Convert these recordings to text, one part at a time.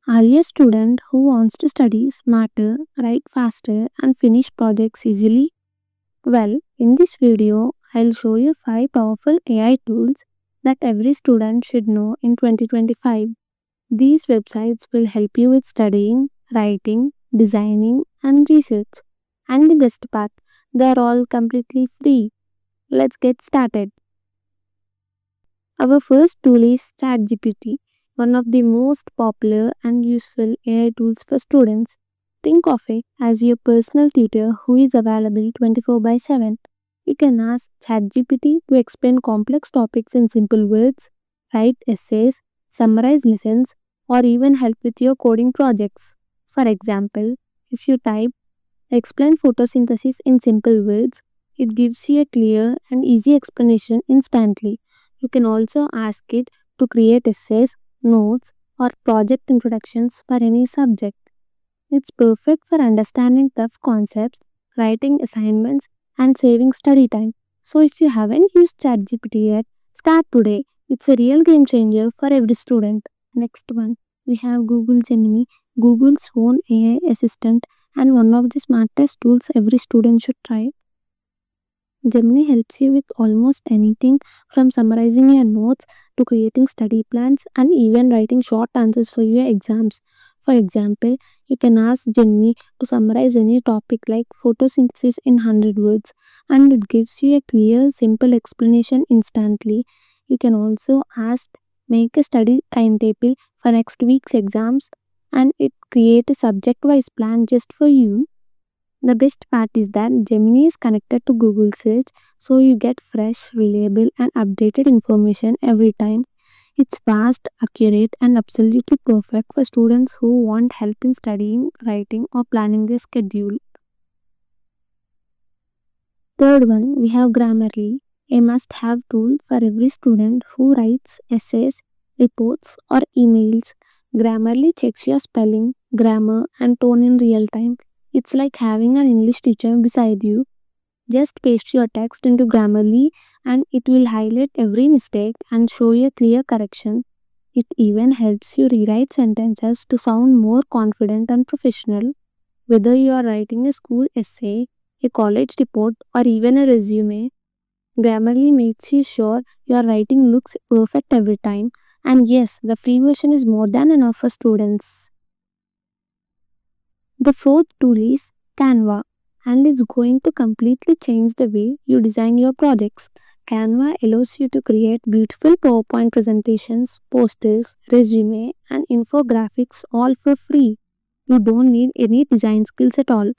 Are you a student who wants to study smarter, write faster, and finish projects easily? Well, in this video, I'll show you 5 powerful AI tools that every student should know in 2025. These websites will help you with studying, writing, designing, and research. And the best part, they're all completely free. Let's get started. Our first tool is ChatGPT, one of the most popular and useful AI tools for students. Think of it as your personal tutor who is available 24 by 7. You can ask ChatGPT to explain complex topics in simple words, write essays, summarize lessons, or even help with your coding projects. For example, if you type explain photosynthesis in simple words, it gives you a clear and easy explanation instantly. You can also ask it to create essays, notes, or project introductions for any subject. It's perfect for understanding tough concepts, writing assignments, and saving study time. So, if you haven't used ChatGPT yet, start today. It's a real game changer for every student. Next one, we have Google Gemini, Google's own AI assistant, and one of the smartest tools every student should try. Gemini helps you with almost anything from summarizing your notes to creating study plans and even writing short answers for your exams. For example, you can ask Gemini to summarize any topic like photosynthesis in 100 words and it gives you a clear, simple explanation instantly. You can also ask make a study timetable for next week's exams and it create a subject wise plan just for you. The best part is that Gemini is connected to Google Search, so you get fresh, reliable, and updated information every time. It's fast, accurate, and absolutely perfect for students who want help in studying, writing, or planning their schedule. Third one, we have Grammarly, a must have tool for every student who writes essays, reports, or emails. Grammarly checks your spelling, grammar, and tone in real time. It's like having an English teacher beside you. Just paste your text into Grammarly and it will highlight every mistake and show you a clear correction. It even helps you rewrite sentences to sound more confident and professional. Whether you are writing a school essay, a college report, or even a resume, Grammarly makes you sure your writing looks perfect every time. And yes, the free version is more than enough for students. The fourth tool is Canva and it's going to completely change the way you design your projects. Canva allows you to create beautiful PowerPoint presentations, posters, resume, and infographics all for free. You don't need any design skills at all.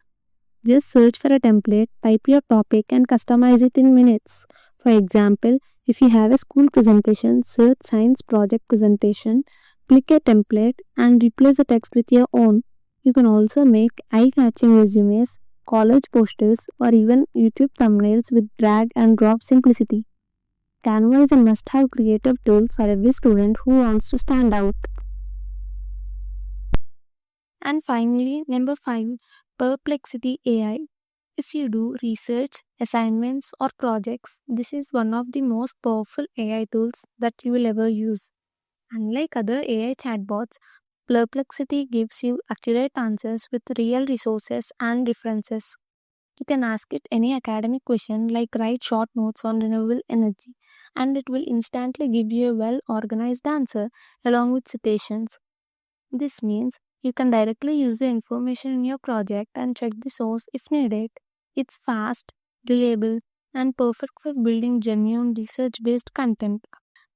Just search for a template, type your topic, and customize it in minutes. For example, if you have a school presentation, search science project presentation, click a template, and replace the text with your own. You can also make eye catching resumes, college posters, or even YouTube thumbnails with drag and drop simplicity. Canva is a must have creative tool for every student who wants to stand out. And finally, number 5, Perplexity AI. If you do research, assignments, or projects, this is one of the most powerful AI tools that you will ever use. Unlike other AI chatbots, Perplexity gives you accurate answers with real resources and references. You can ask it any academic question like write short notes on renewable energy, and it will instantly give you a well organized answer along with citations. This means you can directly use the information in your project and check the source if needed. It's fast, reliable, and perfect for building genuine research based content.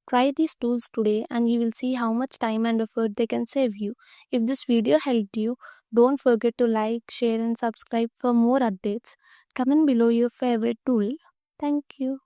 Try these tools today and you will see how much time and effort they can save you. If this video helped you, don't forget to like, share, and subscribe for more updates. Comment below your favorite tool. Thank you.